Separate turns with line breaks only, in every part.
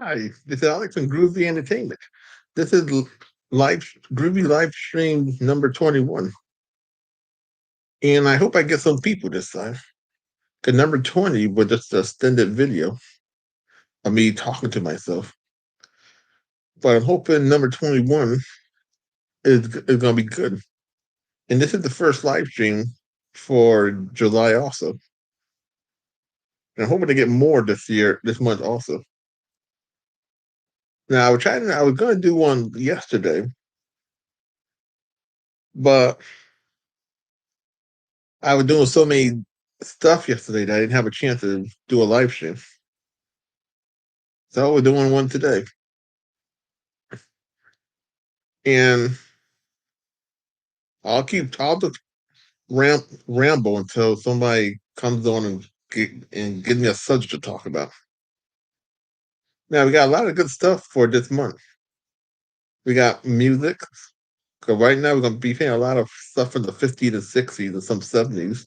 Hi, this is Alex from Groovy Entertainment. This is live Groovy live stream number 21. And I hope I get some people this time. Because number 20 was just an extended video of me talking to myself. But I'm hoping number 21 is going to be good. And this is the first live stream for July also. And I'm hoping to get more this month also. Now, I was going to do one yesterday, but I was doing so many stuff yesterday that I didn't have a chance to do a live stream. So we're doing one today. And I'll just ramble until somebody comes on and give me a subject to talk about. Now we got a lot of good stuff for this month. We got music. Because right now we're gonna be playing a lot of stuff from the 50s and 60s and some 70s.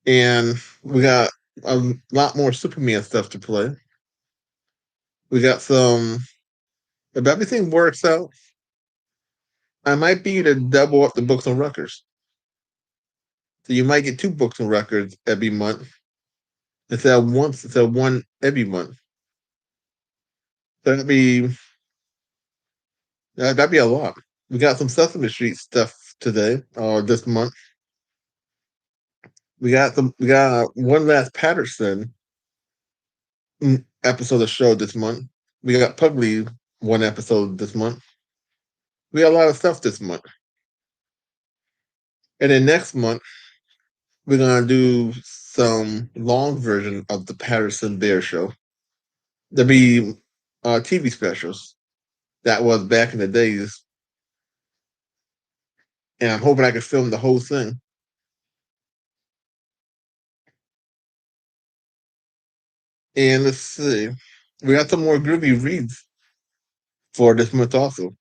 And we got a lot more Superman stuff to play. We got some if everything works out, I might be to double up the books and records. So you might get two books and records every month instead of one every month. That'd be that'd be a lot. We got some Sesame Street stuff today or this month. We got one last Patterson episode of the show this month. We got Pugly one episode this month. We got a lot of stuff this month. And then next month we're gonna do some long version of the Patterson Bear Show. There'll be TV specials that was back in the days, and I'm hoping I can film the whole thing. And let's see, we got some more groovy reads for this month also.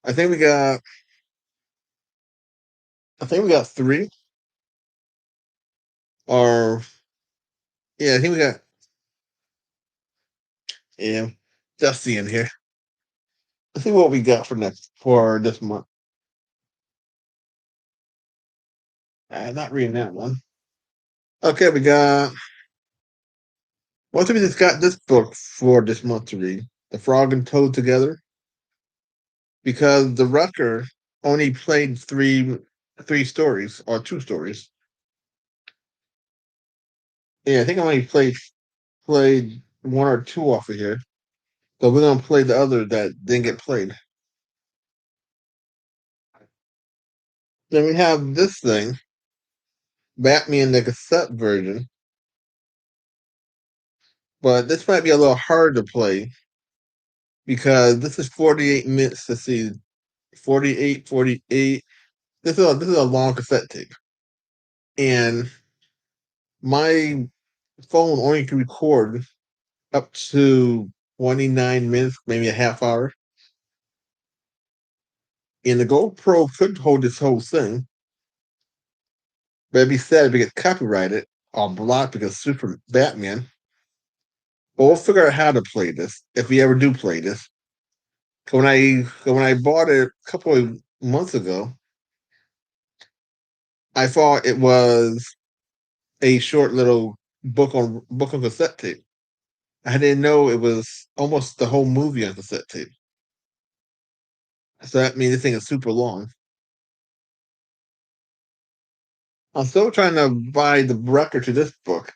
I think we got, I think we got three, or yeah, I think we got, yeah, just seeing here. Let's see what we got for this month. I'm not reading that one. Okay, we got. Once we just got this book for this month to read, The Frog and Toad Together, because the Rucker only played three stories or two stories. Yeah, I think I only played one or two off of here. So we're gonna play the other that didn't get played. Then we have this thing, Batman the cassette version, but this might be a little hard to play because this is 48 minutes to see 48, 48. This is a long cassette tape. And my phone only can record up to 29 minutes, maybe a half hour. And the GoPro could hold this whole thing, but it'd be sad if it gets copyrighted or blocked because Super Batman. But we'll figure out how to play this if we ever do play this. When I bought it a couple of months ago, I thought it was a short little book on cassette tape. I didn't know it was almost the whole movie on cassette tape. So that means this thing is super long. I'm still trying to buy the record to this book,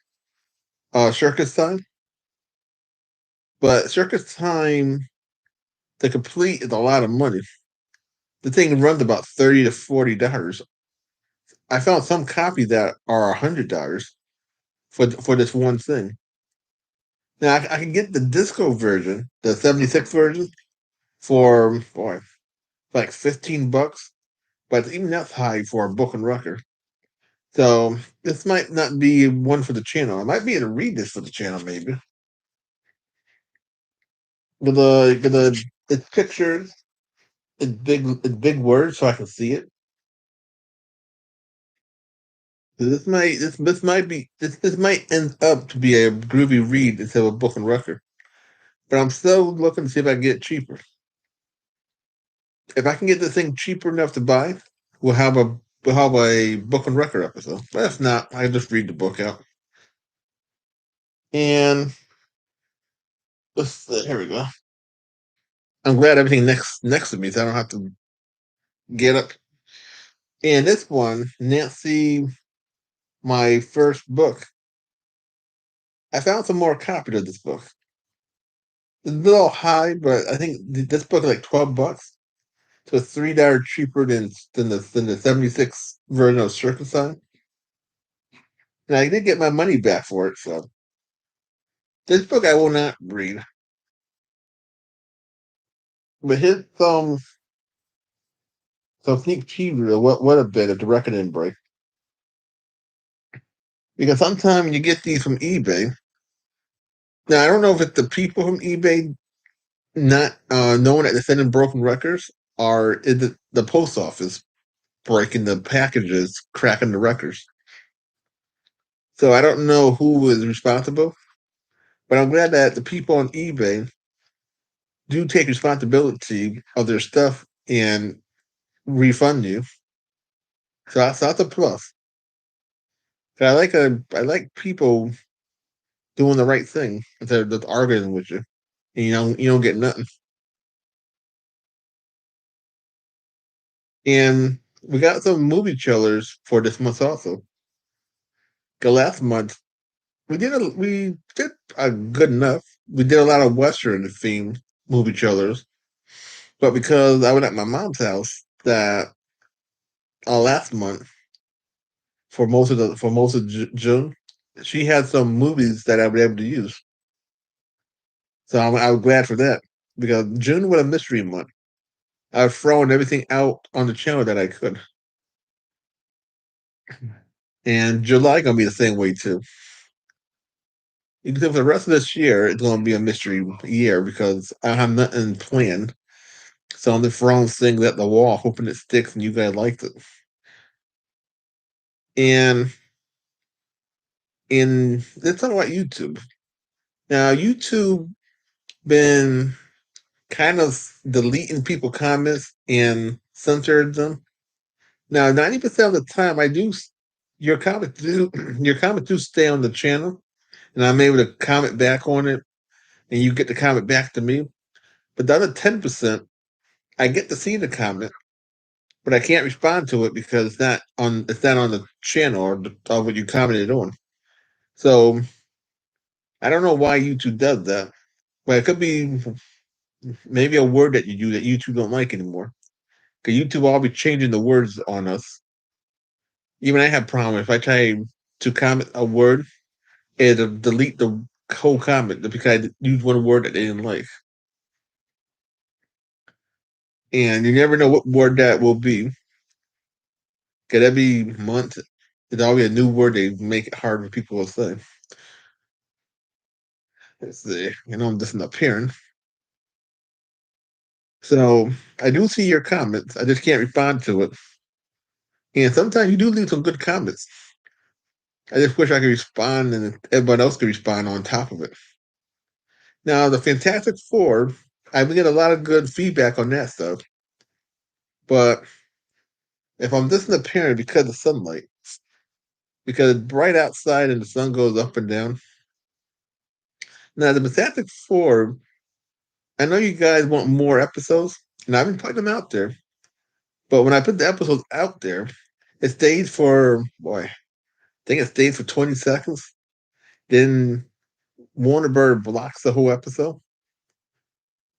Circus Time. But Circus Time, the complete is a lot of money. The thing runs about $30 to $40. I found some copies that are $100 for this one thing. Now I can get the disco version, the '76 version, for like $15, but even that's high for a book and record. So this might not be one for the channel. I might be able to read this for the channel maybe. With the it's pictures, it's big words so I can see it. This might end up to be a groovy read instead of a book and record. But I'm still looking to see if I can get it cheaper. If I can get this thing cheaper enough to buy, we'll have a book and record episode. But if not, I just read the book out. And here we go. I'm glad everything next to me, so I don't have to get up. And this one, Nancy, my first book. I found some more copies of this book. It's a little high, but I think this book is like $12. So it's $3 cheaper than the 76 version of Circus Sign. And I did get my money back for it, so this book I will not read. But here's some sneak preview of what a bit of the reckoning break. Because sometimes you get these from eBay. Now I don't know if it's the people from eBay not knowing that they're sending broken records, or is it the post office breaking the packages, cracking the records. So I don't know who is responsible, but I'm glad that the people on eBay do take responsibility of their stuff and refund you. So that's a plus. I like people doing the right thing instead of just arguing with you. And you don't get nothing. And we got some movie trailers for this month also. The last month we did a good enough. We did a lot of Western themed movie trailers, but because I was at my mom's house that last month for most of June, she had some movies that I was able to use. So I was glad for that because June was a mystery month. I was throwing everything out on the channel that I could, and July gonna be the same way too. Except for the rest of this year, it's gonna be a mystery year because I have nothing planned. So I'm just throwing things at the wall, hoping it sticks and you guys liked it. And let's talk about YouTube. Now, YouTube been kind of deleting people comments and censored them. Now, 90% of the time, your comments do your comments do stay on the channel, and I'm able to comment back on it, and you get to comment back to me. But the other 10%, I get to see the comment, but I can't respond to it because it's not on the channel or what you commented on. So I don't know why YouTube does that. But it could be maybe a word that you use that YouTube don't like anymore. Because YouTube will be changing the words on us. Even I have problem if I try to comment a word, it'll delete the whole comment because I used one word that they didn't like. And you never know what word that will be. Because every month, there's always a new word they make it hard for people to say. Let's see. I'm just an appearance. So I do see your comments. I just can't respond to it. And sometimes you do leave some good comments. I just wish I could respond and everyone else could respond on top of it. Now, the Fantastic Four, I've been getting a lot of good feedback on that stuff. But if I'm just an appearance because of sunlight, because it's bright outside and the sun goes up and down. Now, the Fantastic Four, I know you guys want more episodes, and I've been putting them out there. But when I put the episodes out there, it stays for, boy, I think it stays for 20 seconds. Then Warner Bird blocks the whole episode.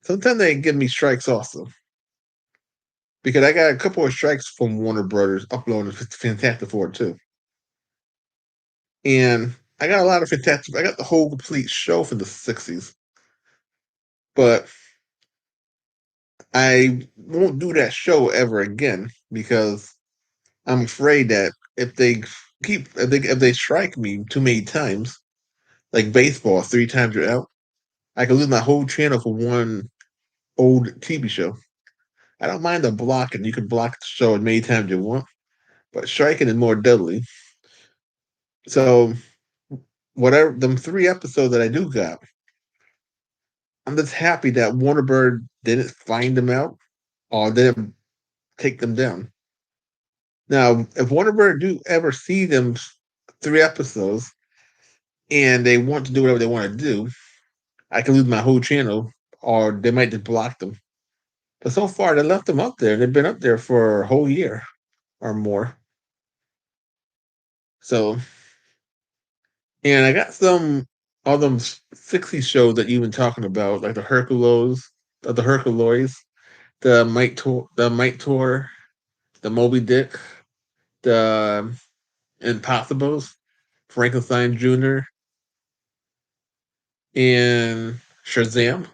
Sometimes they give me strikes also. Because I got a couple of strikes from Warner Brothers uploading Fantastic Four too. And I got a lot of Fantastic. I got the whole complete show from the '60s, but I won't do that show ever again because I'm afraid that if they strike me too many times, like baseball, 3 times you're out, I could lose my whole channel for one old TV show. I don't mind the blocking. You can block the show as many times you want, but striking is more deadly. So whatever them 3 episodes that I do got, I'm just happy that Warner Bird didn't find them out or didn't take them down. Now, if Warner Bird do ever see them 3 episodes and they want to do whatever they want to do, I can lose my whole channel, or they might just block them. But so far, they left them up there. They've been up there for a whole year or more. So, and I got some all them 60s shows that you've been talking about, like the Herculoids, the Mike Tour, the Moby Dick, the Impossibles, Frankenstein Jr., and Shazam.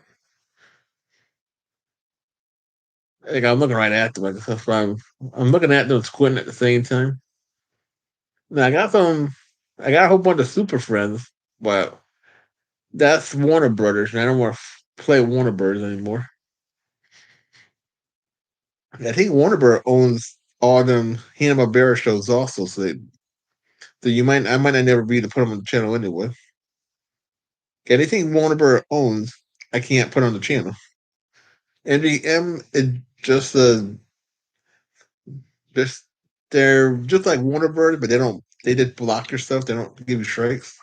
Like I'm looking right at them. Like, that's why I'm looking at them squinting at the same time. Now I got a whole bunch of Super Friends, but that's Warner Brothers, and I don't want to play Warner Brothers anymore. I think Warner Bros. Owns all them Hanna Barbera shows also, so I might not never be able to put them on the channel anyway. Anything Warner Bros. Owns, I can't put on the channel. NBM is just a just they're just like Warner Bros., but they just block your stuff. They don't give you strikes.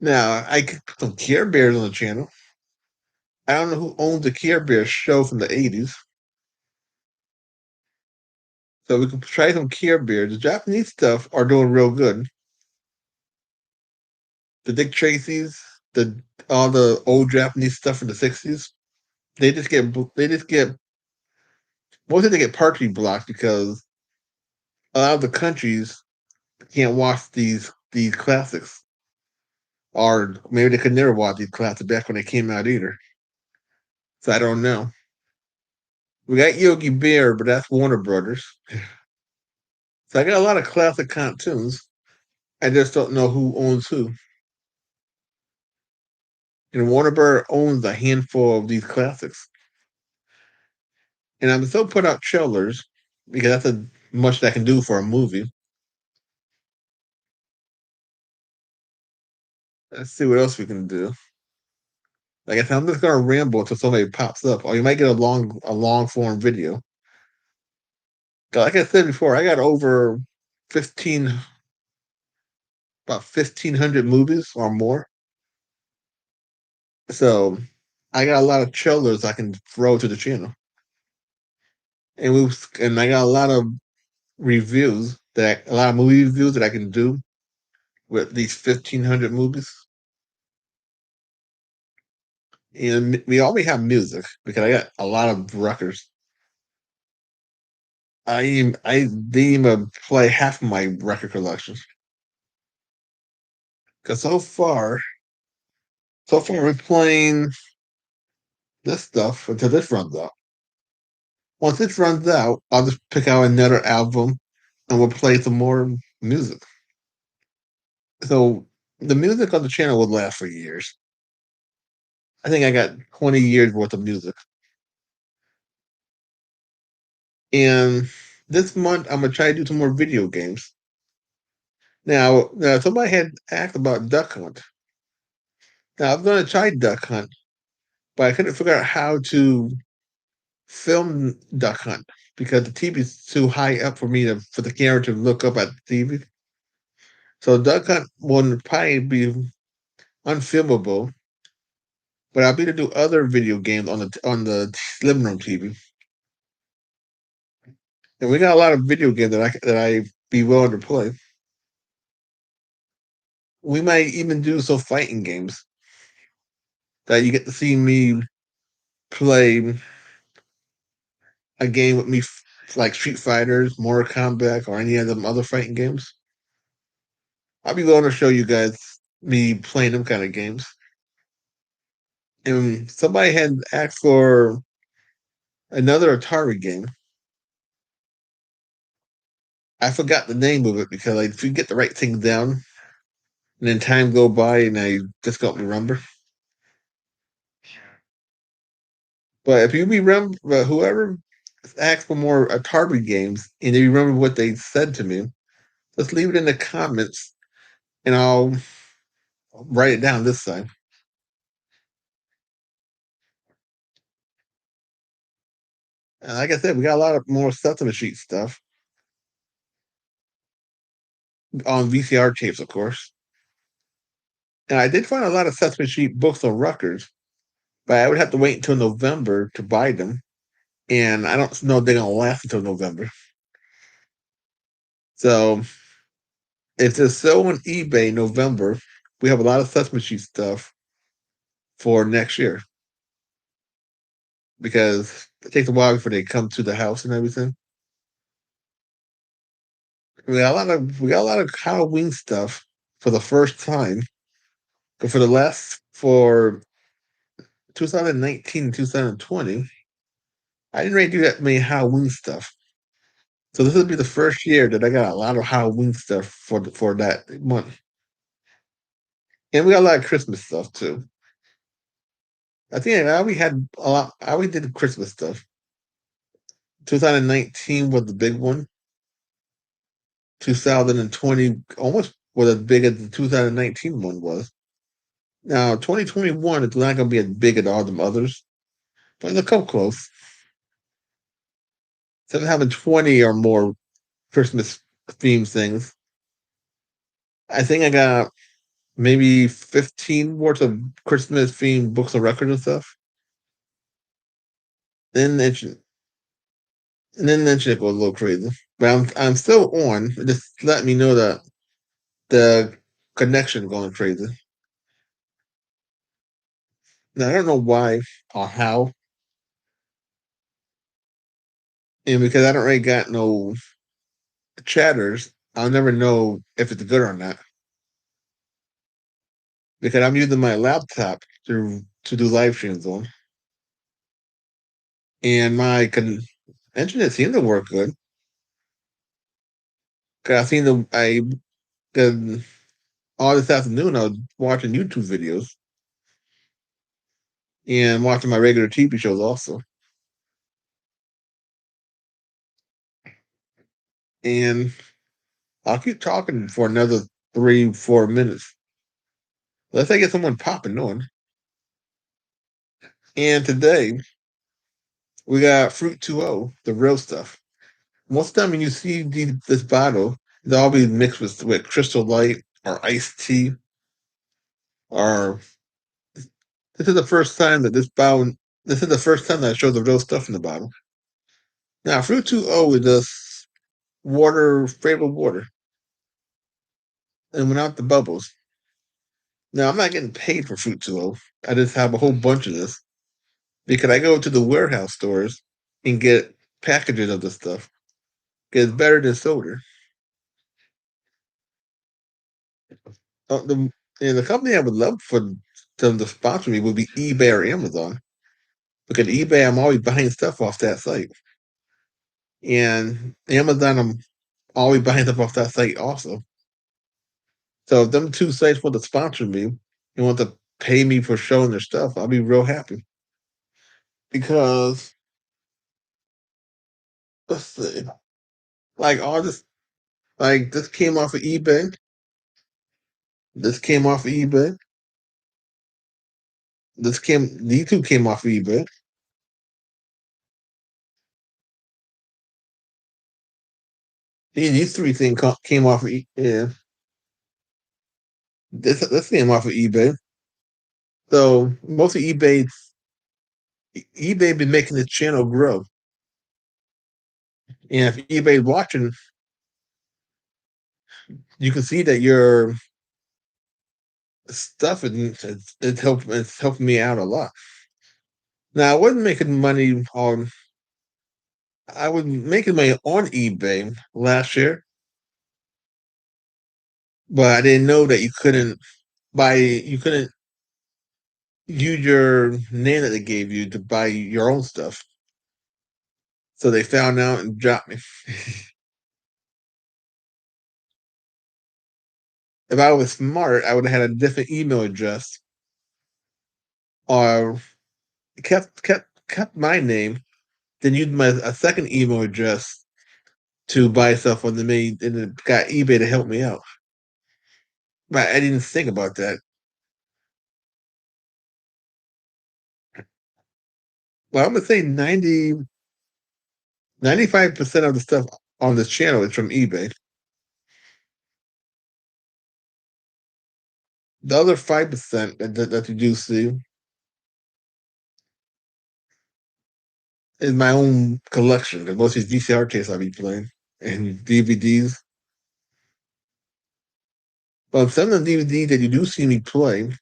Now I could put some Care Bears on the channel. I don't know who owns the Care Bears show from the '80s, so we could try some Care Bears. The Japanese stuff are doing real good. The Dick Tracy's, the all the old Japanese stuff from the '60s. They just get mostly they get partially blocked because a lot of the countries can't watch these classics, or maybe they could never watch these classics back when they came out either. So I don't know. We got Yogi Bear, but that's Warner Brothers. So I got a lot of classic cartoons. I just don't know who owns who. And Warner Bros. Owns a handful of these classics. And I'm still put out trailers because that's as much that I can do for a movie. Let's see what else we can do. Like I said, I'm just gonna ramble until somebody pops up, or you might get a long form video. Like I said before, I got over 15 about 1,500 movies or more. So I got a lot of trailers I can throw to the channel. And I got a lot of a lot of movie reviews that I can do with these 1,500 movies. And we already have music because I got a lot of records. I didn't even play half of my record collection because so far we're playing this stuff until this runs out. Once this runs out, I'll just pick out another album and we'll play some more music. So the music on the channel will last for years. I think I got 20 years worth of music. And this month I'm gonna try to do some more video games. Now somebody had asked about Duck Hunt. Now I'm gonna try Duck Hunt, but I couldn't figure out how to film Duck Hunt because the TV is too high up for the camera to look up at the TV. So Duck Hunt will probably be unfilmable, but I'll be able to do other video games on the living room TV. And we got a lot of video games that I be willing to play. We might even do some fighting games that you get to see me play a game with me like Street Fighters, Mortal Kombat, or any of them other fighting games. I'll be willing to show you guys me playing them kind of games. And somebody had asked for another Atari game. I forgot the name of it because like, if you get the right thing down, and then time go by and I just don't remember. But if you remember, whoever asked for more Atari games and they remember what they said to me, Just leave it in the comments, and I'll write it down this time. And like I said, we got a lot of more Sesame Street stuff on VCR tapes, of course. And I did find a lot of Sesame Street books on records, but I would have to wait until November to buy them. And I don't know if they're gonna last until November. So if they're still on eBay in November, we have a lot of Sesame Street stuff for next year because it takes a while before they come to the house and everything. We got a lot of Halloween stuff for the first time. But for 2019 2020, I didn't really do that many Halloween stuff. So this will be the first year that I got a lot of Halloween stuff for that month. And we got a lot of Christmas stuff too. I think I already had a lot. I already did Christmas stuff. 2019 was the big one. 2020 almost was as big as the 2019 one was. Now 2021 is not going to be as big as all them others, but it'll come close. Instead of having 20 or more Christmas themed things, I think I got maybe 15 worth of Christmas themed books of records and stuff. Then it should, and then that should go a little crazy. But I'm still on. Just let me know that the connection going crazy. Now I don't know why or how, and because I don't really got no chatters, I'll never know if it's good or not. Because I'm using my laptop to do live streams on, and internet seemed to work good. Cause I seen the I cause all this afternoon I was watching YouTube videos and watching my regular TV shows also. And I'll keep talking for another 3 4 minutes. Let's say get someone popping on. And today we got Fruit 2O, the real stuff. Most of the time when you see this bottle, it's always mixed with Crystal Light or iced tea. Or this is the first time that this is the first time that I show the real stuff in the bottle. Now Fruit 2O is just water, flavored water, and without the bubbles. Now I'm not getting paid for Fruit 2O. I just have a whole bunch of this because I go to the warehouse stores and get packages of this stuff. It's better than soda. The and the company I would love for them to sponsor me would be eBay or Amazon. Because eBay, I'm always buying stuff off that site, and Amazon, I'm always buying stuff off that site also. So if them two sites want to sponsor me and want to pay me for showing their stuff, I'll be real happy. Because let's see, like all this, like this came off of eBay. This came off of eBay. These two came off of eBay. These three things came off of yeah. This came off of eBay. So most of eBay been making this channel grow. And if eBay watching, you can see that your stuff it's helping me out a lot. Now I wasn't making money on I was making money on eBay last year, but I didn't know that you couldn't use your name that they gave you to buy your own stuff. So they found out and dropped me. If I was smart, I would have had a different email address or kept my name, then used a second email address to buy stuff on the main, and it got eBay to help me out. But I didn't think about that. Well, I'm gonna say 95% of the stuff on this channel is from eBay. The other 5% that you do see is my own collection. Because most of these VCR tapes I'll be playing and DVDs. But some of the DVDs that you do see me play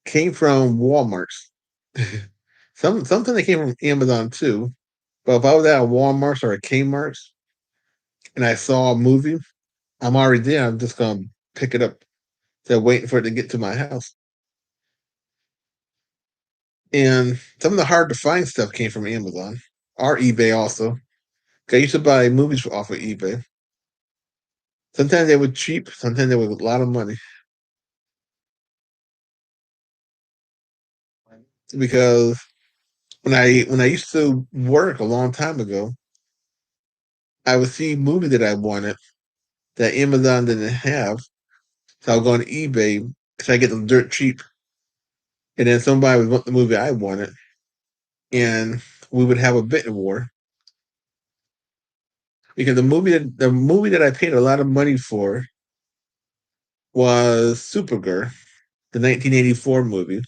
came from Walmart's. Something that came from Amazon too. But if I was at a Walmart or a Kmart and I saw a movie, I'm already there. I'm just gonna pick it up. Instead of waiting for it to get to my house. And some of the hard to find stuff came from Amazon or eBay also. I used to buy movies off of eBay. Sometimes they were cheap, sometimes they were a lot of money. Because when I used to work a long time ago, I would see movies that I wanted that Amazon didn't have. So I'll go on eBay because I get them dirt cheap. And then somebody would want the movie I wanted, and we would have a bidding war. Because the movie that I paid a lot of money for was Supergirl, the 1984 movie.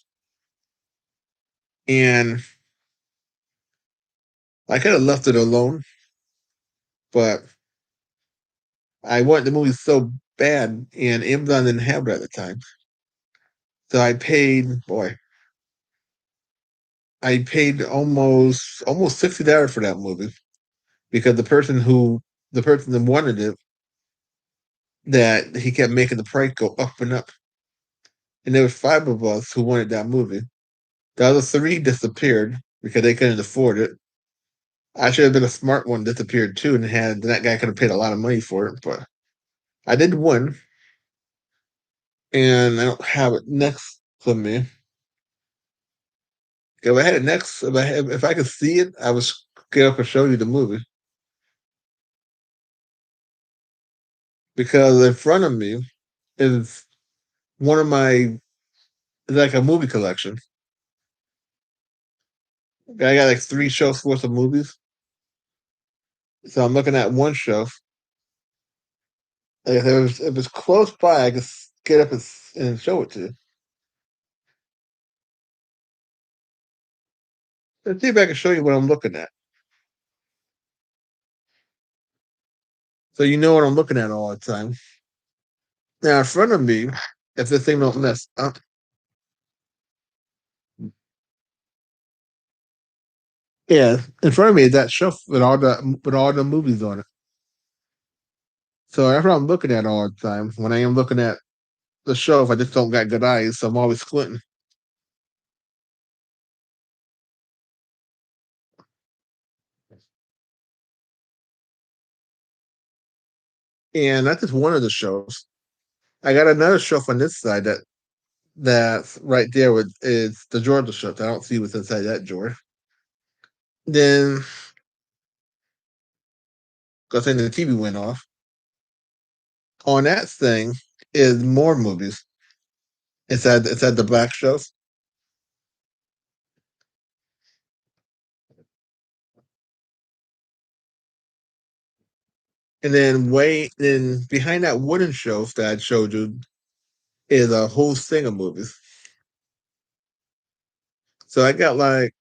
And I could have left it alone, but I wanted the movie so bad, and Amazon didn't have it at the time. So I paid almost $60 for that movie because the person that wanted it, that he kept making the price go up and up. And there was five of us who wanted that movie. The other three disappeared because they couldn't afford it. I should have been a smart one, disappeared too, and had that guy could have paid a lot of money for it, but I did win, and I don't have it next to me. If I had it next, if I could see it, I would get up and show you the movie. Because in front of me is one of my it's like a movie collection. I got like three shelves worth of movies. So I'm looking at one shelf. Like if it's close by, I can get up and show it to you. Let's see if I can show you what I'm looking at. So you know what I'm looking at all the time. Now in front of me, if this thing don't mess up, yeah, in front of me is that shelf with all the movies on it. So that's what I'm looking at all the time. When I am looking at the shelf, I just don't got good eyes, so I'm always squinting. And that's just one of the shelves. I got another shelf on this side that's right there with is the Georgia shelf. I don't see what's inside that drawer. Then, because then the TV went off. On that thing is more movies. It's at the black shelf. And then behind that wooden shelf that I showed you is a whole thing of movies. So I got like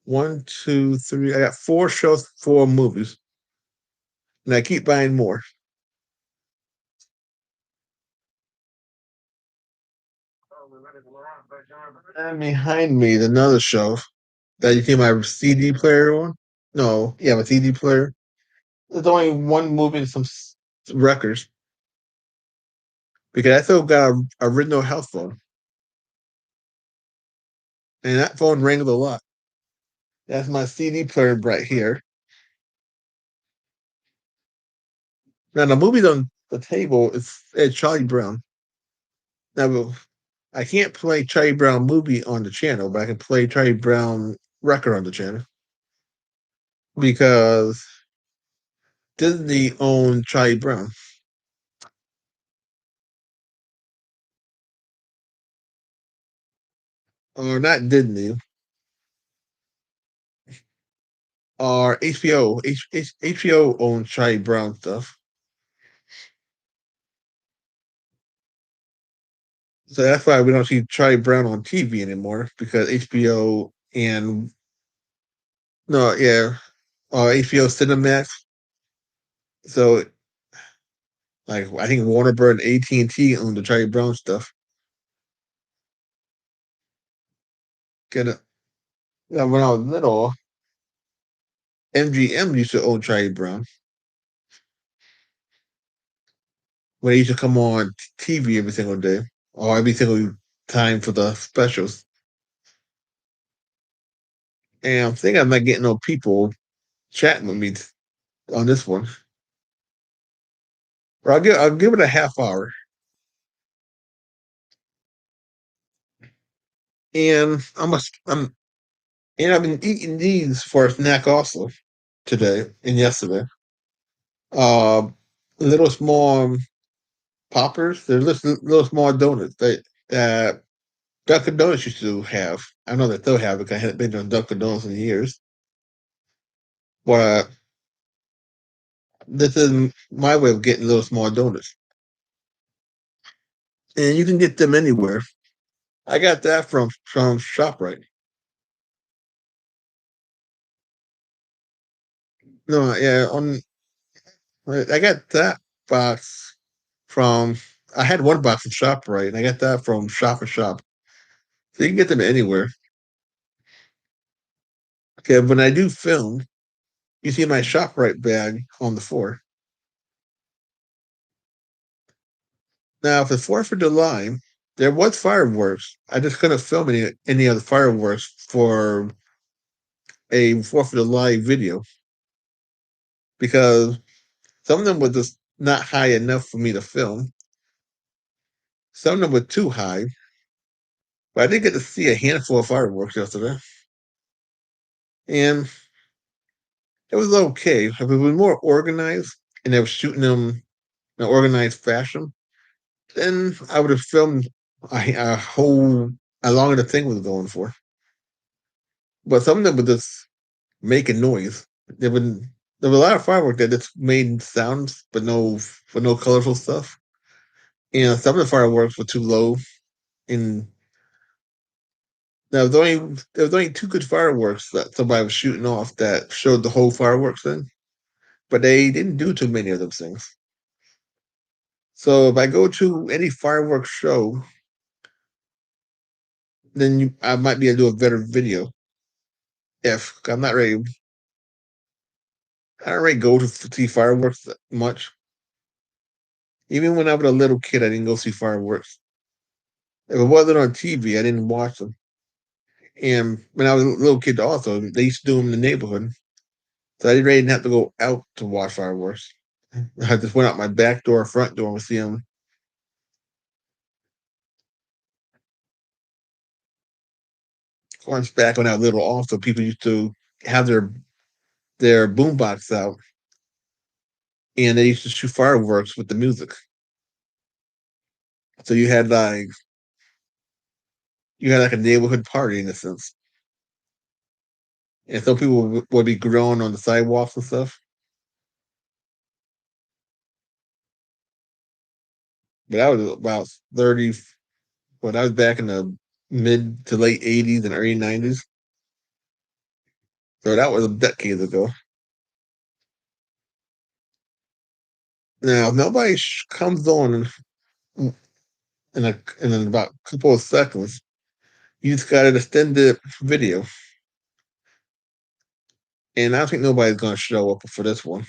one, two, three. I got four shelves full of movies, and I keep buying more. And behind me is another shelf that you can my CD player on. No, yeah, my CD player. There's only one movie and some records because I still got a original house phone, and that phone rings a lot. That's my CD player right here. Now the movie on the table is Charlie Brown. Now I can't play Charlie Brown movie on the channel, but I can play Charlie Brown record on the channel because Disney owned Charlie Brown, or not Disney, or HBO. HBO owns Charlie Brown stuff, so that's why we don't see Charlie Brown on TV anymore because HBO and no, yeah, HBO Cinemax. So like I think Warner Bros. And AT&T own the Charlie Brown stuff. Get it? Yeah, when I was little, MGM used to own Charlie Brown when he used to come on TV every single day or every single time for the specials. And I'm thinking I'm not getting no people chatting with me on this one. But I'll give it a half hour. And I'm and I've been eating these for a snack also today and yesterday. Uh, little small poppers. They're little small donuts that Dunkin' Donuts used to have. I know that they'll have it because I haven't been to Dunkin' Donuts in years. But this is my way of getting little small donuts, and you can get them anywhere. I got that from Shoprite. No, yeah, on I got that box from. I had one box from Shoprite, and I got that from Shop and Shop. So you can get them anywhere. Okay, when I do film, you see my Shoprite bag on the floor. Now, for the Fourth of July, there was fireworks. I just couldn't film any of the fireworks for a Fourth of July video because some of them were just not high enough for me to film. Some of them were too high, but I did get to see a handful of fireworks yesterday, and it was okay. If it was more organized and they were shooting them in an organized fashion, then I would have filmed a whole a longer the thing was going for. But some of them were just making noise. There were a lot of fireworks that just made sounds, but no colorful stuff. And some of the fireworks were too low. And there was only two good fireworks that somebody was shooting off that showed the whole fireworks thing, but they didn't do too many of those things. So if I go to any fireworks show, then I might be able to do a better video. If I'm not ready, I don't really go to see fireworks that much. Even when I was a little kid, I didn't go see fireworks. If it wasn't on TV, I didn't watch them. And when I was a little kid, also they used to do them in the neighborhood, so I didn't have to go out to watch fireworks. I just went out my back door, front door, and see them. Once back when I was little, also people used to have their boombox out, and they used to shoot fireworks with the music. So you had like a neighborhood party in a sense, and some people would be growing on the sidewalks and stuff. But that was about 30. Well, that was back in the mid to late '80s and early '90s. So that was decades ago. Now, if nobody comes on in about a couple of seconds, you just got an extended video, and I don't think nobody's going to show up for this one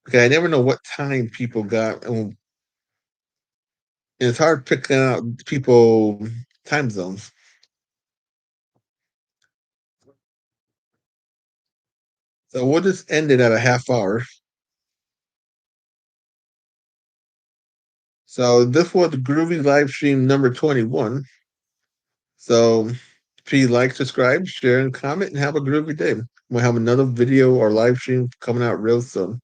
because I never know what time people got, and it's hard picking out people time zones. So we'll just end it at a half hour. So this was Groovy live stream number 21. So please like, subscribe, share, and comment, and have a groovy day. We'll have another video or live stream coming out real soon.